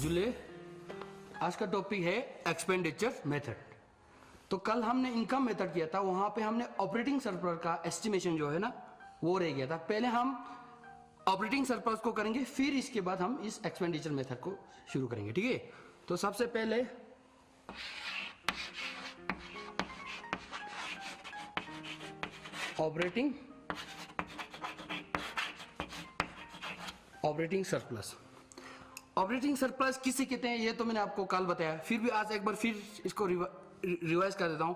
जुले, आज का टॉपिक है एक्सपेंडिचर मेथड। तो कल हमने इनकम मेथड किया था, वहां पे हमने ऑपरेटिंग सरप्लस का एस्टिमेशन जो है ना वो रह गया था। पहले हम ऑपरेटिंग सरप्लस को करेंगे, फिर इसके बाद हम इस एक्सपेंडिचर मेथड को शुरू करेंगे, ठीक है। तो सबसे पहले ऑपरेटिंग सरप्लस। ऑपरेटिंग सरप्लस किसे कहते हैं ये तो मैंने आपको कल बताया, फिर भी आज एक बार फिर इसको रिवाइज कर देता हूं।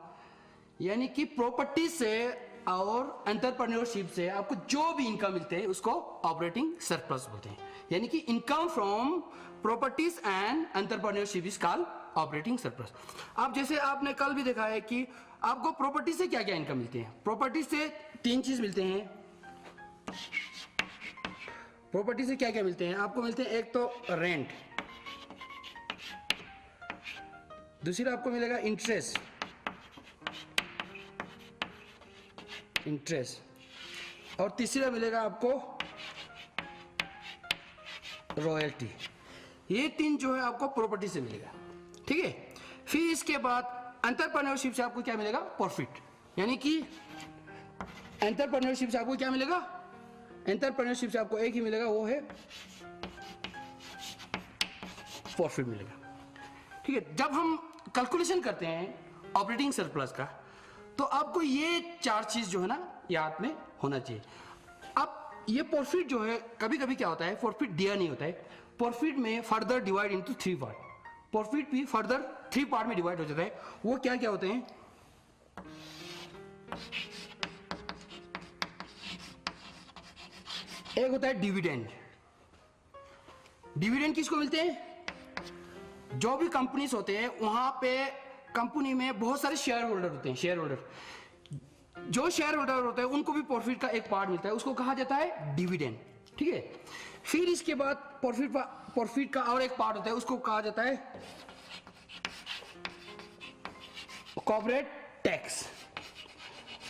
यानी कि प्रॉपर्टी से और एंटरप्रेन्योरशिप से आपको जो भी इनकम मिलते हैं उसको ऑपरेटिंग सरप्लस बोलते हैं। यानी कि income from properties and entrepreneurship is called operating surplus. अब जैसे आपने कल भी देखा है कि आपको प्रॉपर्टी से क्या क्या इनकम मिलती है। प्रॉपर्टी से तीन चीज मिलते हैं। प्रॉपर्टी से क्या क्या मिलते हैं आपको? मिलते हैं एक तो रेंट, दूसरा आपको मिलेगा इंटरेस्ट, और तीसरा मिलेगा आपको रॉयल्टी। ये तीन जो है आपको प्रॉपर्टी से मिलेगा, ठीक है। फिर इसके बाद एंटरप्रेन्योरशिप से आपको क्या मिलेगा? प्रॉफिट। यानी कि एंटरप्रेन्योरशिप से आपको क्या मिलेगा? एंटरप्रेन्योरशिप से आपको एक ही मिलेगा, वो है प्रॉफिट मिलेगा, ठीक है। जब हम कैलकुलेशन करते हैं ऑपरेटिंग सरप्लस का तो आपको ये चार चीज जो है ना याद में होना चाहिए। अब ये प्रॉफिट जो है कभी कभी क्या होता है, प्रॉफिट दिया नहीं होता है। प्रॉफिट में further divide into 3 part. Profit भी फर्दर 3 पार्ट में डिवाइड हो जाता है। वो क्या क्या होते हैं? एक होता है डिविडेंड। डिविडेंड किसको मिलते हैं? जो भी कंपनीज होते हैं वहां पे कंपनी में बहुत सारे शेयर होल्डर होते हैं। शेयर होल्डर, जो शेयर होल्डर होते हैं उनको भी प्रॉफिट का एक पार्ट मिलता है, उसको कहा जाता है डिविडेंड, ठीक है। फिर इसके बाद प्रॉफिट का और एक पार्ट होता है, उसको कहा जाता है कॉर्पोरेट टैक्स।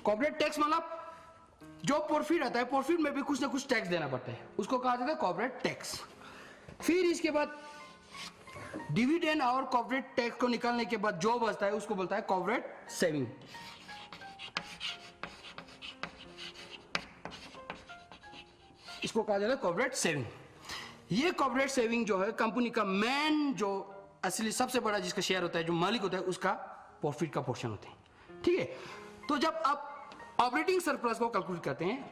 कॉर्पोरेट टैक्स मतलब जो प्रॉफिट आता है, प्रॉफिट में भी कुछ ना कुछ टैक्स देना पड़ता है, उसको कहा जाता है कॉर्पोरेट टैक्स। फिर इसके बाद डिविडेंड और कॉर्पोरेट टैक्स को निकालने के बाद जो बचता है उसको बोलता है कॉर्पोरेट सेविंग। इसको कहा जाता है कॉर्पोरेट सेविंग। ये कॉर्पोरेट सेविंग जो है कंपनी का मेन जो असली सबसे बड़ा जिसका शेयर होता है, जो मालिक होता है, उसका प्रॉफिट का पोर्शन होता है, ठीक है। तो जब आप ऑपरेटिंग सरप्लस को कैलकुलेट करते हैं,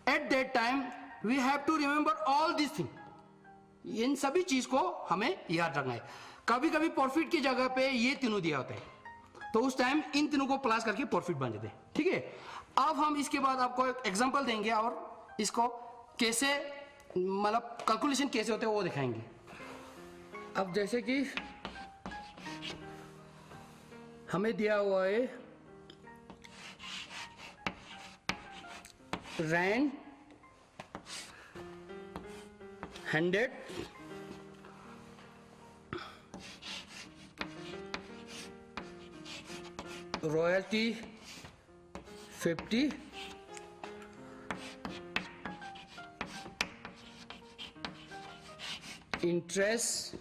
at that time we have to remember all this thing. इन सभी चीज को हमें याद रखना है। कभी कभी प्रॉफिट की जगह पे ये तीनों दिया होता है, तो उस टाइम इन तीनों को प्लस करके प्रॉफिट बन जाते हैं, ठीक है। अब हम इसके बाद आपको एक एग्जांपल देंगे और इसको कैसे मतलब कैलकुलेशन कैसे होते हैं वो दिखाएंगे। अब जैसे कि हमें दिया हुआ है rent 100, royalty 50, interest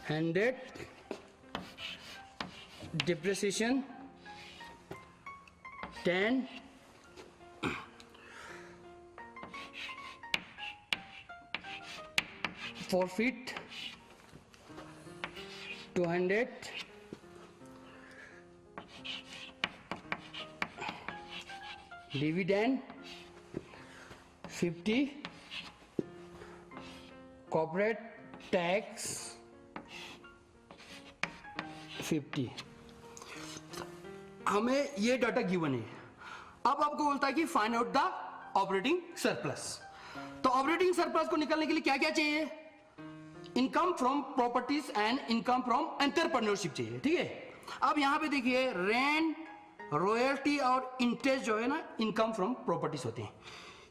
100, depreciation 10, profit 200, dividend 50, corporate tax 50। हमें ये डाटा गिवन है। अब आपको बोलता है कि find out the operating surplus. तो ऑपरेटिंग सरप्लस को निकालने के लिए क्या क्या चाहिए? Income from properties and income from entrepreneurship चाहिए, ठीक है। अब यहां पे देखिए रेंट, रॉयल्टी और इंटरेस्ट जो है ना इनकम फ्रॉम प्रॉपर्टीज होते हैं।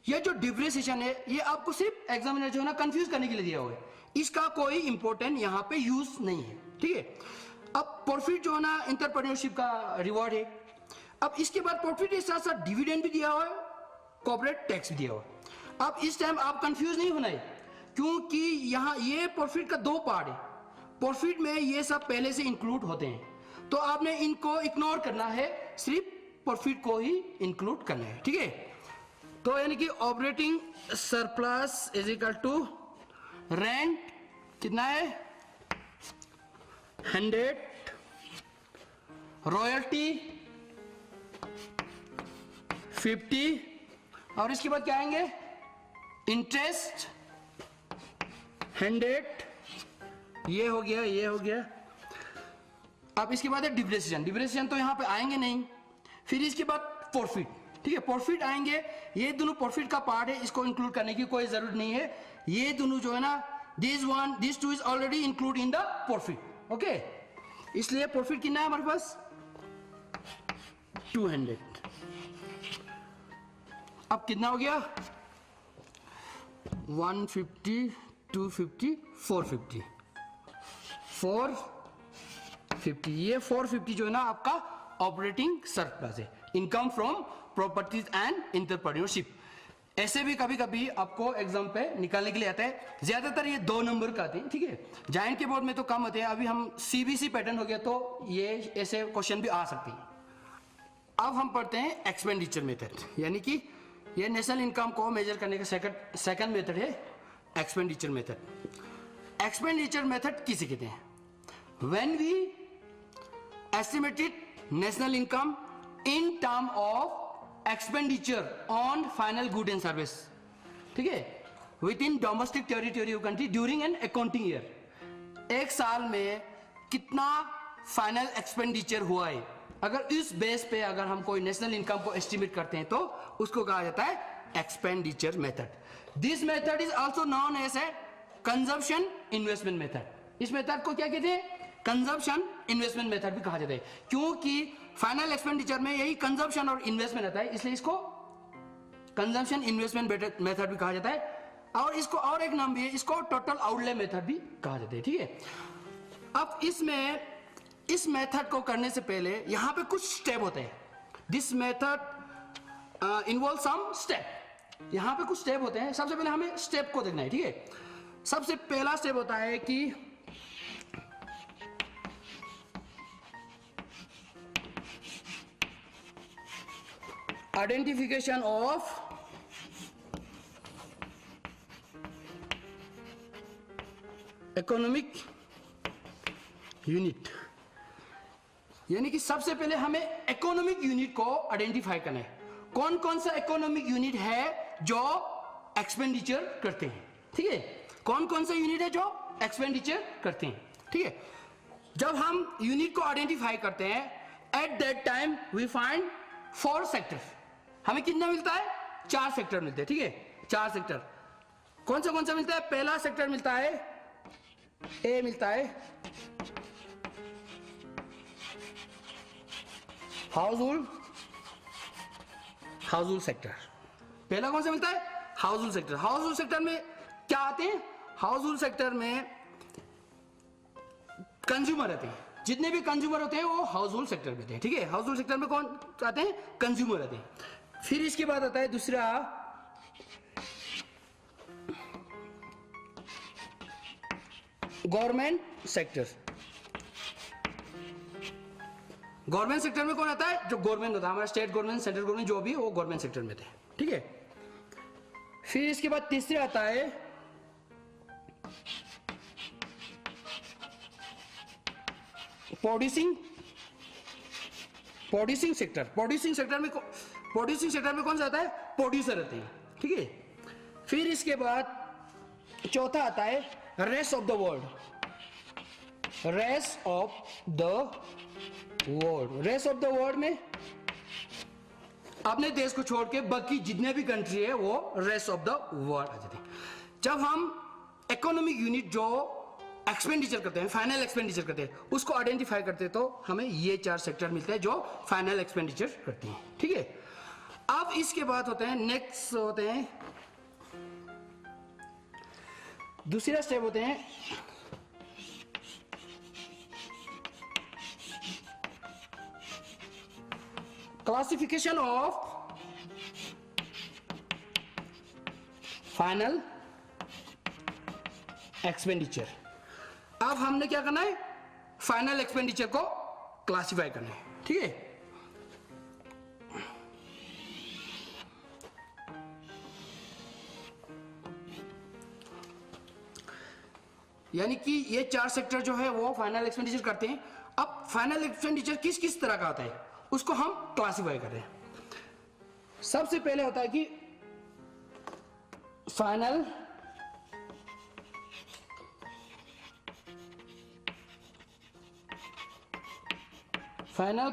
ये जो डिप्रिसिएशन है ये आपको सिर्फ एग्जामिनर जो है ना कंफ्यूज करने के लिए दिया हुआ है, इसका कोई इंपॉर्टेंट यहां पे यूज नहीं है, ठीक है। अब प्रॉफिट जो है ना एंटरप्रेन्योरशिप का रिवॉर्ड है। अब इसके बाद प्रॉफिट के साथ साथ डिविडेंड भी दिया हुआ है, कॉर्पोरेट टैक्स भी दिया हुआ है। अब इस टाइम आप कंफ्यूज नहीं होना है, क्योंकि यहाँ ये प्रॉफिट का दो पार्ट है, प्रॉफिट में ये सब पहले से इंक्लूड होते हैं, तो आपने इनको इग्नोर करना है, सिर्फ प्रॉफिट को ही इंक्लूड करना है, ठीक है। तो यानी कि operating surplus is equal to rent कितना है 100, रॉयल्टी 50, और इसके बाद क्या आएंगे इंटरेस्ट 100, ये हो गया, ये हो गया। अब इसके बाद है डिप्रिसिएशन, डिप्रिसिएशन तो यहां पे आएंगे नहीं। फिर इसके बाद प्रॉफिट, ठीक है, प्रॉफिट आएंगे, ये दोनों प्रॉफिट का पार्ट है, इसको इंक्लूड करने की कोई जरूरत नहीं है। ये दोनों जो है ना, this two is already include in the profit, okay. इसलिए प्रॉफिट कितना है हमारे पास 200। अब कितना हो गया 150, 250, 450, 450। ये 450 जो है ना आपका ऑपरेटिंग सरप्लस है, income from properties and entrepreneurship. ऐसे भी कभी कभी आपको एग्जाम पे निकालने के लिए आता है, ज्यादातर ये 2 नंबर का आते हैं, ठीक है। जायंट के बोर्ड में तो कम होते हैं, अभी हम सीबीसी पैटर्न हो गया तो ये ऐसे क्वेश्चन भी आ सकते हैं। अब हम पढ़ते हैं एक्सपेंडिचर मेथड, यानी कि ये नेशनल इनकम को मेजर करने का सेकंड मेथड है एक्सपेंडिचर मेथड। एक्सपेंडिचर मेथड किसे कहते हैं? When we estimated national income in term of expenditure on final good and service, ठीक है, within domestic territory of country during an accounting year. एक साल में कितना फाइनल एक्सपेंडिचर हुआ है, अगर इस बेस पे अगर हम कोई नेशनल इनकम को एस्टिमेट करते हैं तो उसको कहा जाता है expenditure method. This method is also known as a consumption investment method. इस मेथड को क्या कहते हैं? कंजम्पशन इन्वेस्टमेंट मेथड भी कहा जाता है, क्योंकि फाइनल एक्सपेंडिचर में यही कंजम्पशन और इन्वेस्टमेंट आता है, इसलिए इसको कंजम्पशन इन्वेस्टमेंट मेथड भी कहा जाता है। और इसको और एक नाम भी है, इसको टोटल आउटले मेथड भी कहा जाता है, ठीक है। अब इसमें इस मेथड को करने से पहले यहां पे कुछ स्टेप होते हैं। This method involve some step, यहां पे कुछ स्टेप होते हैं। सबसे पहले हमें स्टेप को देखना है, ठीक है। सबसे पहला स्टेप होता है कि आइडेंटिफिकेशन ऑफ इकोनॉमिक यूनिट, यानी कि सबसे पहले हमें इकोनॉमिक यूनिट को आइडेंटिफाई करना है। कौन कौन सा इकोनॉमिक यूनिट है जो एक्सपेंडिचर करते हैं, ठीक है। कौन कौन सा यूनिट है जो एक्सपेंडिचर करते हैं, ठीक है। जब हम यूनिट को आइडेंटिफाई करते हैं, at that time we find 4 sector. हमें कितना मिलता है? 4 सेक्टर मिलते हैं, ठीक है। 4 सेक्टर कौन सा मिलता है? पहला सेक्टर मिलता है ए, मिलता है हाउसहोल्ड सेक्टर। पहला कौन सा मिलता है? Household sector. हाउसहोल्ड सेक्टर में क्या आते हैं? हाउसहोल्ड सेक्टर में कंज्यूमर आते हैं, जितने भी कंज्यूमर होते हैं वो हाउसहोल्ड सेक्टर में आते हैं, ठीक है। हाउसहोल्ड सेक्टर में कौन आते हैं? कंज्यूमर आते हैं। फिर इसके बाद आता है दूसरा गवर्नमेंट सेक्टर। गवर्नमेंट सेक्टर में कौन आता है? जो गवर्नमेंट होता है, हमारा स्टेट गवर्नमेंट, सेंट्रल गवर्नमेंट, जो भी वो गवर्नमेंट सेक्टर में थे, ठीक है। फिर इसके बाद तीसरा आता है प्रोड्यूसिंग सेक्टर। प्रोड्यूसिंग सेक्टर में कौन सा आता है? प्रोड्यूसर आते हैं, ठीक है। फिर इसके बाद चौथा आता है rest of the world. Rest of the world में अपने देश को छोड़ के बाकी जितने भी कंट्री है वो रेस्ट ऑफ द वर्ल्ड आ जाते हैं। जब हम इकोनॉमिक यूनिट जो एक्सपेंडिचर करते हैं, फाइनल एक्सपेंडिचर करते हैं, उसको आइडेंटिफाई करते हैं, तो हमें ये 4 सेक्टर मिलते हैं जो फाइनल एक्सपेंडिचर करते हैं, ठीक है। अब इसके बाद होते हैं नेक्स्ट होते हैं दूसरा स्टेप होते हैं क्लासिफिकेशन ऑफ फाइनल एक्सपेंडिचर। अब हमने क्या करना है, फाइनल एक्सपेंडिचर को क्लासिफाई करना है, ठीक है। यानी कि ये 4 सेक्टर जो है वो फाइनल एक्सपेंडिचर करते हैं। अब फाइनल एक्सपेंडिचर किस किस तरह का होता है उसको हम क्लासिफाई कर रहे हैं। सबसे पहले होता है कि फाइनल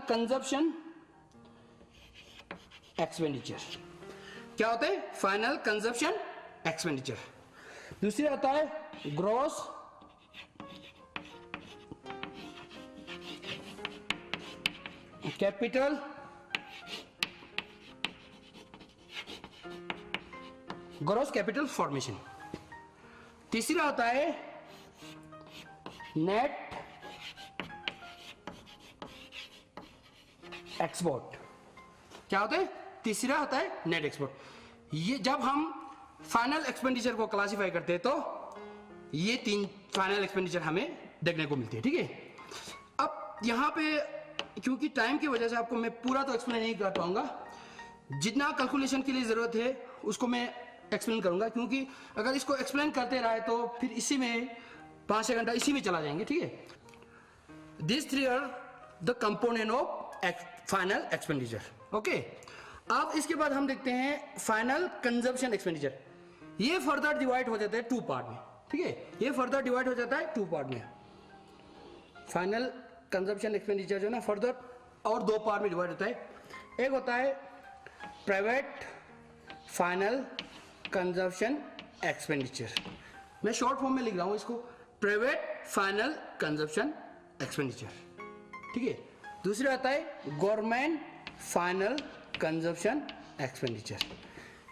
कंजप्शन एक्सपेंडिचर। क्या होता है, फाइनल कंजप्शन एक्सपेंडिचर। दूसरा होता है ग्रॉस कैपिटल फॉर्मेशन। तीसरा होता है नेट एक्सपोर्ट। क्या होता है, तीसरा होता है नेट एक्सपोर्ट। ये जब हम फाइनल एक्सपेंडिचर को क्लासिफाई करते हैं तो ये 3 फाइनल एक्सपेंडिचर हमें देखने को मिलती है, ठीक है। अब यहां पे क्योंकि टाइम की वजह से आपको मैं पूरा तो एक्सप्लेन नहीं कर पाऊंगा, जितना कैलकुलेशन के लिए जरूरत है उसको मैं एक्सप्लेन करूंगा, क्योंकि अगर इसको एक्सप्लेन करते रहे तो फिर इसी में 5-6 घंटा इसी में चला जाएंगे, ठीक है। This 3 are the component of final expenditure, okay. अब इसके बाद हम देखते हैं फाइनल कंजप्शन एक्सपेंडिचर। ये फर्दर डिवाइड हो जाता है 2 पार्ट में, ठीक है। ये फर्दर डिवाइड हो जाता है 2 पार्ट में। फाइनल कंजप्शन एक्सपेंडिचर जो है ना फर्दर और 2 पार्ट में डिवाइड होता है। एक होता है प्राइवेट फाइनल कंजप्शन एक्सपेंडिचर, मैं शॉर्ट फॉर्म में लिख रहा हूं इसको, प्राइवेट फाइनल कंजप्शन एक्सपेंडिचर, ठीक है। दूसरा आता है गवर्नमेंट फाइनल कंजप्शन एक्सपेंडिचर।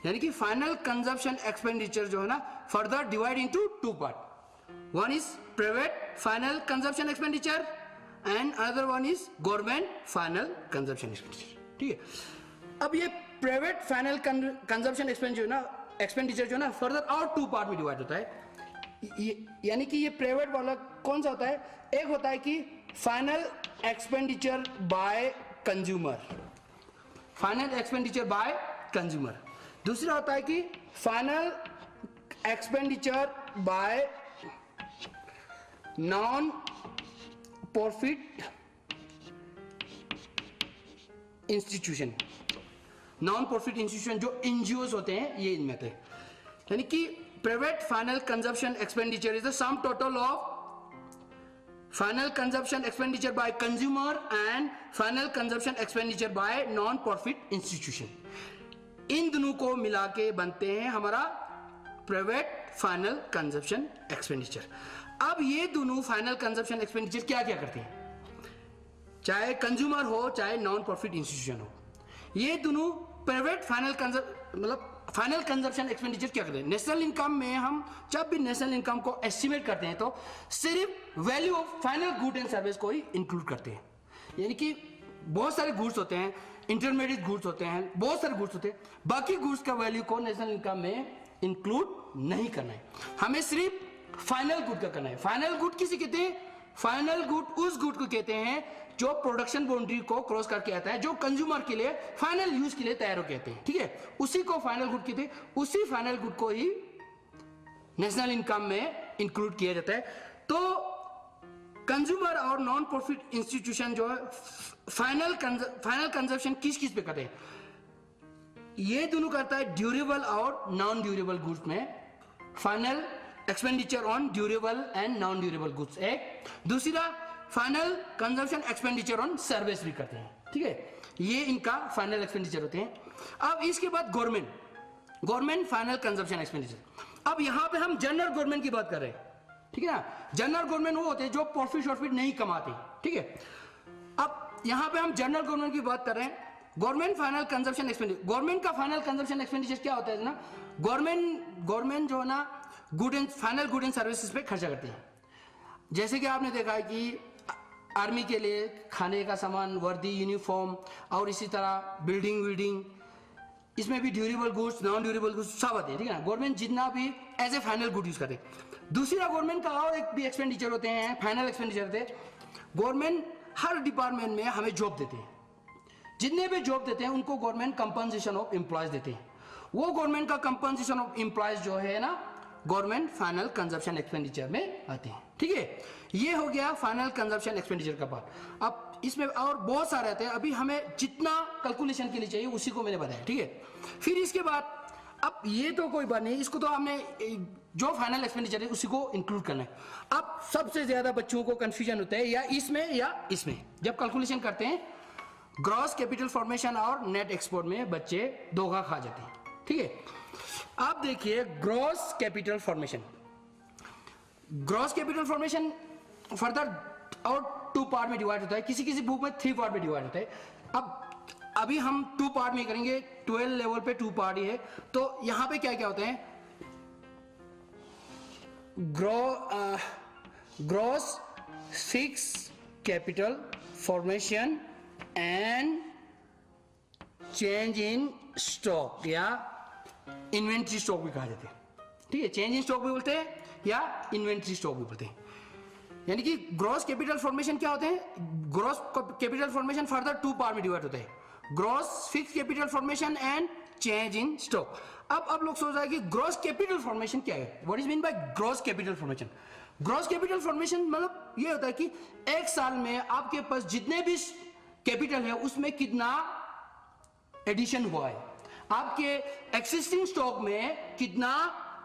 यानी कि फाइनल कंजप्शन एक्सपेंडिचर जो है ना further divide into 2 part. One is private final consumption expenditure and other one is government final consumption expenditure, ठीक है। अब ये प्राइवेट फाइनल कंजप्शन एक्सपेंडिचर जो है ना फर्दर और 2 पार्ट में डिवाइड होता है। यानी कि ये प्राइवेट वाला कौन सा होता है, एक होता है कि final expenditure by consumer, final expenditure by consumer. दूसरा होता है कि final expenditure by non profit institution. Non profit institution जो एनजीओज होते हैं ये इनमें थे। यानी कि private final consumption expenditure is the sum total of final consumption expenditure by consumer and final consumption expenditure by non profit institution. इन दोनों को मिला के बनते हैं हमारा प्राइवेट फाइनल कंजप्शन एक्सपेंडिचर। अब ये दोनों फाइनल कंजप्शन एक्सपेंडिचर क्या क्या करते हैं, चाहे कंज्यूमर हो चाहे नॉन प्रॉफिट इंस्टीट्यूशन हो, ये दोनों प्राइवेट फाइनल कंजप्शन एक्सपेंडिचर क्या करते हैं। नेशनल इनकम में हम जब भी नेशनल इनकम को एस्टिमेट करते हैं तो सिर्फ value of final good and service को ही इंक्लूड करते हैं। यानी कि बहुत सारे गुड्स होते हैं, इंटरमीडिएट गुड्स होते हैं, बहुत सारे गुड्स होते हैं, बाकी गुड्स का वैल्यू को नेशनल इनकम में इंक्लूड नहीं करना है, हमें सिर्फ फाइनल गुड का करना है। फाइनल गुड किसे कहते हैं, फाइनल गुड उस गुड को कहते हैं जो प्रोडक्शन बाउंड्री को क्रॉस करके आता है, जो कंज्यूमर के लिए फाइनल यूज के लिए तैयार हो कहते हैं, ठीक है, उसी को फाइनल गुड कहते हैं। उसी फाइनल गुड को ही नेशनल इनकम में इंक्लूड किया जाता है। तो कंज्यूमर और नॉन प्रॉफिट इंस्टीट्यूशन जो है फाइनल कंजप्शन किस किस पे करते हैं, ये दोनों करता है ड्यूरेबल और नॉन ड्यूरेबल गुड्स में final expenditure on durable and non durable goods एक। दूसरा final consumption expenditure on service भी करते हैं, ठीक है, ये इनका फाइनल एक्सपेंडिचर होते हैं। अब इसके बाद गवर्नमेंट फाइनल कंजप्शन एक्सपेंडिचर। अब यहां पे हम जनरल गवर्नमेंट की बात कर रहे हैं, ठीक है ना। जनरल गवर्नमेंट वो होते हैं जो प्रॉफिट नहीं कमाते, ठीक है। अब यहां पे हम जनरल गवर्नमेंट की बात कर रहे हैं। Government final consumption expenditure, government का फाइनल कंजप्शन एक्सपेंडिचर क्या होता है ना, गवर्नमेंट जो है ना फाइनल गुड एंड सर्विसेज पे खर्चा करते हैं। जैसे कि आपने देखा है कि आर्मी के लिए खाने का सामान, वर्दी, यूनिफॉर्म और इसी तरह बिल्डिंग इसमें भी durable goods, non durable goods सब आते हैं, ठीक है ना। गवर्नमेंट जितना भी as a final good use करते हैं। दूसरा गवर्नमेंट का और एक भी एक्सपेंडिचर होते हैं, फाइनल एक्सपेंडिचर होते हैं। गवर्नमेंट हर डिपार्टमेंट में हमें जॉब देते हैं, जितने भी जॉब देते हैं उनको गवर्नमेंट कंपनसेशन ऑफ एम्प्लॉयज देते हैं। वो गवर्नमेंट का कंपनसेशन ऑफ एम्प्लॉयज जो है ना, गवर्नमेंट फाइनल कंजप्शन एक्सपेंडिचर में आते हैं, ठीक है। ये हो गया फाइनल कंजप्शन एक्सपेंडिचर का पार्ट। अब इसमें और बहुत सारे आते हैं, अभी हमें जितना कैलकुलेशन के लिए चाहिए उसी को मैंने बताया, ठीक है। फिर इसके बाद अब ये तो कोई बात नहीं, इसको तो हमने जो फाइनल एक्सपेंडिचर है उसी को इंक्लूड करना है। अब सबसे ज्यादा बच्चों को कंफ्यूजन होता है या इसमें या इसमें, जब कैलकुलेशन करते हैं ग्रॉस कैपिटल फॉर्मेशन और नेट एक्सपोर्ट में बच्चे धोखा खा जाते हैं, ठीक है। आप देखिए gross capital formation, gross capital formation further और 2 पार्ट में डिवाइड होता है, किसी किसी बुक में 3 पार्ट में डिवाइड होता है। अब अभी हम 2 पार्ट में करेंगे, 12 लेवल पे 2 पार्ट ही है। तो यहां पे क्या क्या होते हैं, gross fix capital formation and change in stock या इन्वेंट्री स्टॉक भी कहा जाता है, ठीक है। चेंज इन स्टॉक भी बोलते हैं या इन्वेंट्री स्टॉक भी बोलते हैं। यानी कि ग्रॉस कैपिटल फॉर्मेशन क्या होते हैं, gross capital formation further 2 part में डिवाइड होता है, gross fix capital formation and change in stock. अब लोग सोच रहे हैं कि ग्रॉस कैपिटल फॉर्मेशन क्या है, what is mean by gross capital formation. Gross capital formation मतलब ये होता है कि एक साल में आपके पास जितने भी कैपिटल है उसमें कितना एडिशन हुआ है, आपके एक्सिस्टिंग स्टॉक में कितना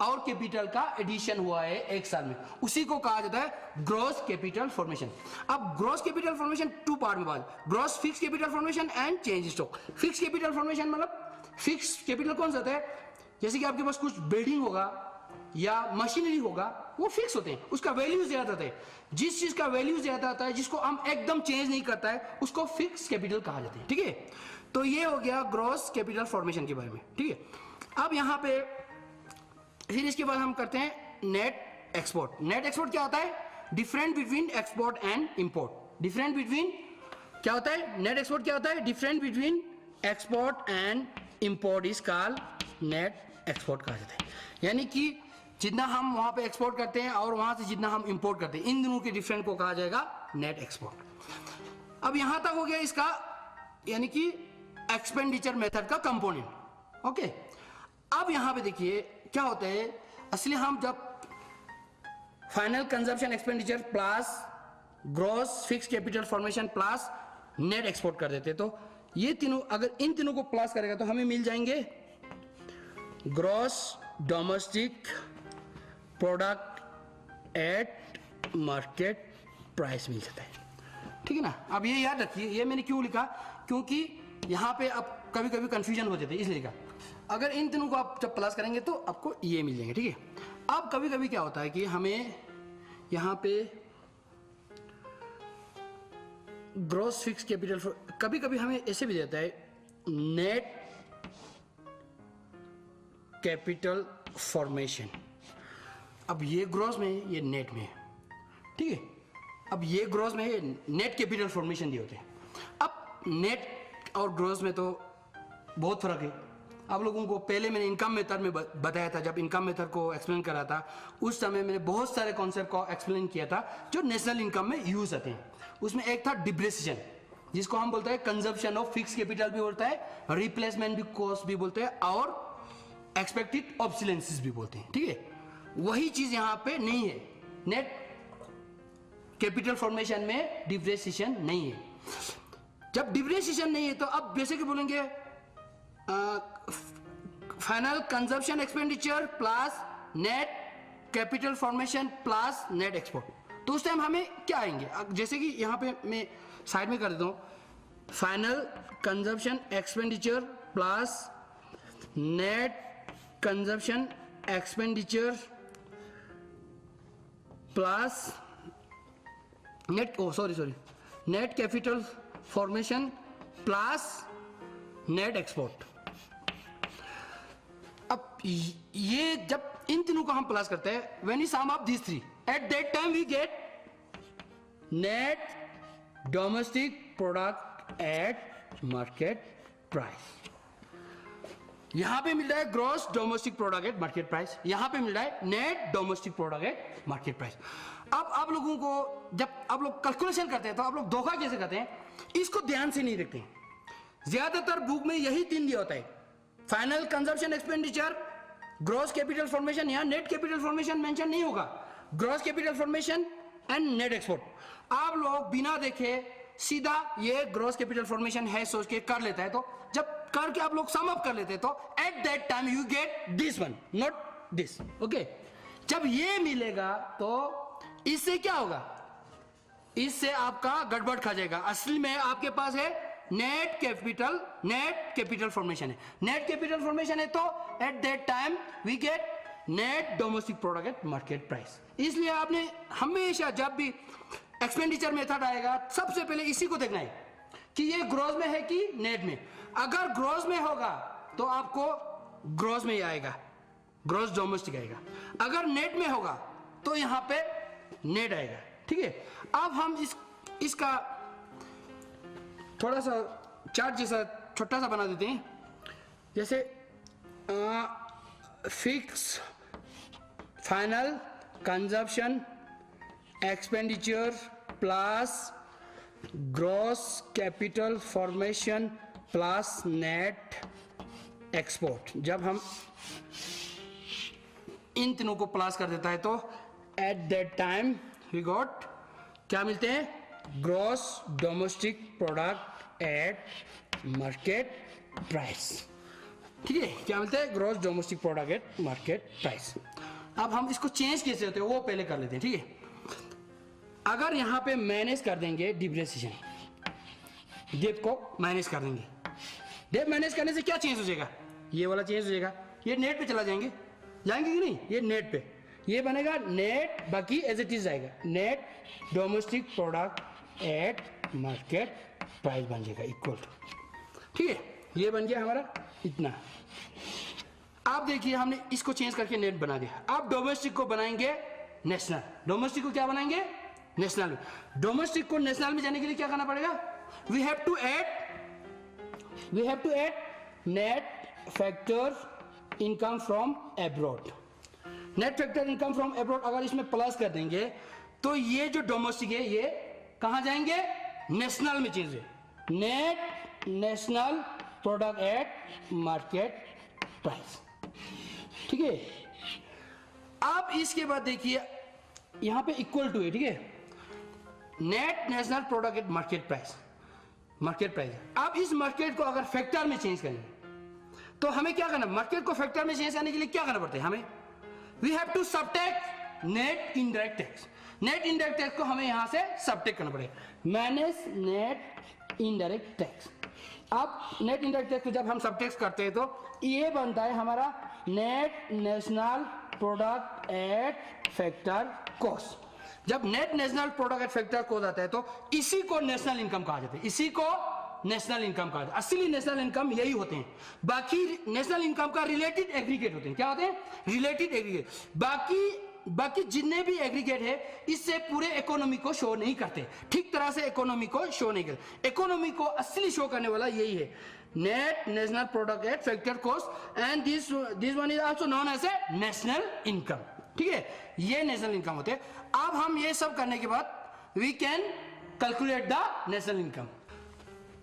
और कैपिटल का एडिशन हुआ है एक साल में, उसी को कहा जाता है ग्रॉस कैपिटल फॉर्मेशन। अब ग्रॉस कैपिटल फॉर्मेशन 2 पार्ट में बात, gross fix capital formation and change stock. Fix capital formation मतलब फिक्स कैपिटल कौन सा होता है, जैसे कि आपके पास कुछ बिल्डिंग होगा या मशीनरी होगा, वो फिक्स होते हैं, उसका वैल्यू ज्यादा होता है। जिस चीज का वैल्यू ज्यादा आता है, जिसको हम एकदम चेंज नहीं करता है, उसको फिक्स कैपिटल कहा जाता है, ठीक है। तो ये हो गया ग्रॉस कैपिटल फॉर्मेशन के बारे में, ठीक है। अब यहां पे फिर इसके बाद हम करते हैं नेट एक्सपोर्ट। नेट एक्सपोर्ट क्या होता है, different between export and import. Different between क्या होता है, नेट एक्सपोर्ट क्या होता है, different between export and import is called net export कहा जाता है। यानी कि जितना हम वहां पे एक्सपोर्ट करते हैं और वहां से जितना हम इंपोर्ट करते हैं, इन दोनों के डिफरेंस को कहा जाएगा नेट एक्सपोर्ट। अब यहां तक हो गया इसका, यानी कि एक्सपेंडिचर मेथड का कंपोनेंट, ओके। अब यहां पे देखिए क्या होता है, असली हम जब final consumption expenditure plus gross fix capital formation plus net export कर देते, तो ये तीनों अगर इन तीनों को प्लस करेगा तो हमें मिल जाएंगे gross domestic product at market price मिल जाता है, ठीक है ना। अब ये याद रखिए, ये मैंने क्यों लिखा, क्योंकि यहां पे अब कभी कभी कंफ्यूजन हो जाते हैं, इसलिए लिखा। अगर इन तीनों को आप जब प्लस करेंगे तो आपको ये मिल जाएंगे, ठीक है। अब कभी कभी क्या होता है कि हमें यहां पे ग्रॉस फिक्स कैपिटल, कभी कभी हमें ऐसे भी देता है नेट कैपिटल फॉर्मेशन। अब ये ग्रॉस में है, ये नेट में है, ठीक है। अब ये ग्रॉस में है, नेट कैपिटल फॉर्मेशन दिए होते हैं। अब नेट और ग्रॉस में तो बहुत फर्क है। आप लोगों को पहले मैंने इनकम मेथड में बताया था, जब इनकम मेथड को एक्सप्लेन करा था उस समय मैंने बहुत सारे कॉन्सेप्ट को एक्सप्लेन किया था जो नेशनल इनकम में यूज होते हैं। उसमें एक था डिप्रिसिएशन, जिसको हम बोलते हैं कंजप्शन ऑफ फिक्स कैपिटल भी बोलता है, रिप्लेसमेंट भी कॉस्ट भी बोलते हैं, और एक्सपेक्टेड ऑब्सोलेंसेस भी बोलते हैं, ठीक है। वही चीज यहां पे नहीं है, नेट कैपिटल फॉर्मेशन में डिप्रिसिएशन नहीं है। जब डिप्रिसिएशन नहीं है तो अब बेसिकली बोलेंगे final consumption expenditure plus net capital formation plus net export. तो उस टाइम हमें क्या आएंगे, जैसे कि यहां पे मैं साइड में कर देता हूं, final consumption expenditure plus net consumption expenditure plus net capital formation plus net export. अब ये जब इन तीनों को हम प्लस करते हैं, when we sum up this three, at that time we get net domestic product at market price. यहां पे मिल रहा है gross domestic product at market price, यहां पे मिल रहा है net domestic product at market price. अब आप लोगों को जब आप लोग कैलकुलेशन करते हैं तो आप लोग धोखा कैसे करते हैं, इसको ध्यान से नहीं देखते। ज्यादातर बुक में यही 3 दिया होता है, final consumption expenditure, gross capital formation, यहां नेट कैपिटल फॉर्मेशन मेंशन नहीं होगा, gross capital formation and net export. आप लोग बिना देखे सीधा ये ग्रॉस कैपिटल फॉर्मेशन है सोच के कर लेता है, तो जब करके आप लोग सम अप कर लेते हैं तो at that time you get this one, not this. Okay, जब ये मिलेगा तो इससे क्या होगा, इससे आपका गड़बड़ खा जाएगा। असली में आपके पास है नेट कैपिटल फॉर्मेशन है, नेट कैपिटल फॉर्मेशन है तो at that time we get net domestic product at market price. इसलिए आपने हमेशा जब भी एक्सपेंडिचर मेथड आएगा सबसे पहले इसी को देखना है कि ये ग्रॉस में है कि नेट में। अगर ग्रॉस में होगा तो आपको ग्रॉस में ही आएगा, ग्रॉस डोमेस्टिक आएगा। अगर नेट में होगा तो यहां पे नेट आएगा। ठीक है, अब हम इसका थोड़ा सा चार्ट जैसा छोटा सा बना देते हैं। जैसे fix final consumption expenditure plus gross capital formation plus net export, जब हम इन तीनों को प्लस कर देता है तो at that time we got क्या मिलते हैं, gross domestic product at market price. ठीक है, क्या मिलते हैं, gross domestic product at market price. अब हम इसको चेंज कैसे होते हैं वो पहले कर लेते हैं। ठीक है, अगर यहां पे मैनेज कर देंगे डिप्रिसिएशन, डेट को माइनस कर देंगे, डेट माइनस करने से क्या चेंज हो जाएगा, ये वाला चेंज हो जाएगा, ये नेट पे चला जाएंगे कि नहीं, ये नेट पे, ये बनेगा नेट, बाकी एज इट इज आएगा net domestic product at market price बन जाएगा इक्वल टू। ठीक है, ये बन गया हमारा इतना। आप देखिए हमने इसको चेंज करके नेट बना दिया। अब डोमेस्टिक को बनाएंगे नेशनल, डोमेस्टिक को क्या बनाएंगे, नेशनल में। डोमेस्टिक को नेशनल में जाने के लिए क्या करना पड़ेगा, we have to add net factor income from abroad. Net factor income from abroad अगर इसमें प्लस कर देंगे तो ये जो डोमेस्टिक है ये कहां जाएंगे, नेशनल में चेंज है, net national product at market price. ठीक है, अब इसके बाद देखिए यहां पे इक्वल टू है। ठीक है, net national product at market price, market price. अब इस मार्केट को अगर फैक्टर में चेंज करेंगे तो हमें क्या करना, मार्केट को फैक्टर में चेंज करने के लिए क्या करना पड़ता है हमें, we have to subtract net indirect tax. Net indirect tax को हमें यहां से सबट्रैक्ट करना पड़ेगा, माइनस नेट इनडायरेक्ट टैक्स। अब नेट इनडायरेक्ट टैक्स को जब हम सबट्रैक्ट करते हैं तो ये बनता है हमारा net national product at factor cost. जब net national product at factor cost आता है तो इसी को नेशनल इनकम कहा जाता है, इसी को नेशनल इनकम कहा जाता है। असली नेशनल इनकम यही होते हैं, बाकी नेशनल इनकम का रिलेटेड एग्रीगेट होते हैं। क्या होते हैं, रिलेटेड एग्रीगेट। बाकी जितने भी एग्रीगेट है इससे पूरे इकोनॉमी को शो नहीं करते, ठीक तरह से इकोनॉमी को शो नहीं करते। इकोनॉमी को असली शो करने वाला यही है, net national product at factor cost, and this one is also known as a national income. ठीक है, ये नेशनल इनकम होते हैं। अब हम ये सब करने के बाद we can calculate the national income.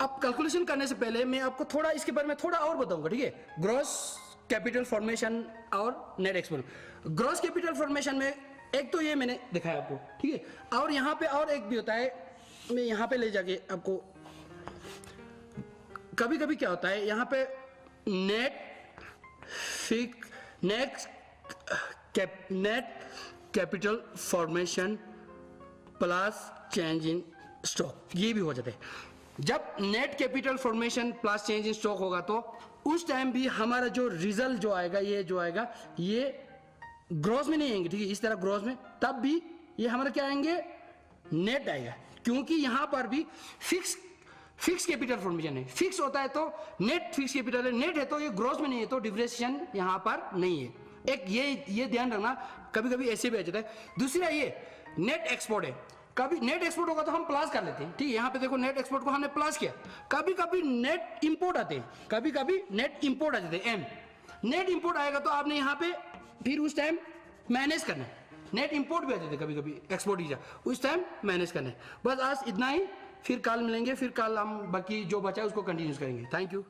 अब कैलकुलेशन करने से पहले मैं आपको थोड़ा इसके बारे में थोड़ा और बताऊंगा। ठीक है, ग्रॉस कैपिटल फॉर्मेशन और net export. Gross capital formation में एक तो ये मैंने दिखाया आपको, ठीक है, और यहाँ पे और एक भी होता है, मैं यहाँ पे ले जाके आपको, कभी कभी क्या होता है यहाँ पे net capital formation plus change in stock, ये भी हो जाता है। जब net capital formation plus change in stock होगा तो उस टाइम भी हमारा जो रिजल्ट जो आएगा, ये जो आएगा ये ग्रॉस में नहीं आएंगे। ठीक है, इस तरह ग्रॉस में, तब भी ये हमारा क्या आएंगे, नेट आएगा, क्योंकि यहां पर भी फिक्स कैपिटल फॉर्मेशन है। फिक्स होता है तो नेट फिक्स कैपिटल है, नेट है तो ये ग्रॉस में नहीं है तो डिप्रिसिएशन यहां पर नहीं है। एक ये ध्यान रखना, कभी कभी ऐसे भी आ जाता है। दूसरा ये नेट एक्सपोर्ट है। कभी नेट एक्सपोर्ट होगा तो हम प्लस कर लेते हैं, ठीक है। यहाँ पे देखो नेट एक्सपोर्ट को हमने प्लस किया। कभी कभी नेट इंपोर्ट आते हैं, कभी कभी नेट इंपोर्ट आ जाते हैं, एम। नेट इंपोर्ट आएगा तो आपने यहाँ पे फिर उस टाइम मैनेज करना है। नेट इंपोर्ट भी आ जाते हैं कभी कभी एक्सपोर्ट की जगह, उस टाइम मैनेज करना है। बस आज इतना ही, फिर कल मिलेंगे, फिर कल हम बाकी जो बचा है उसको कंटिन्यूस करेंगे। Thank you.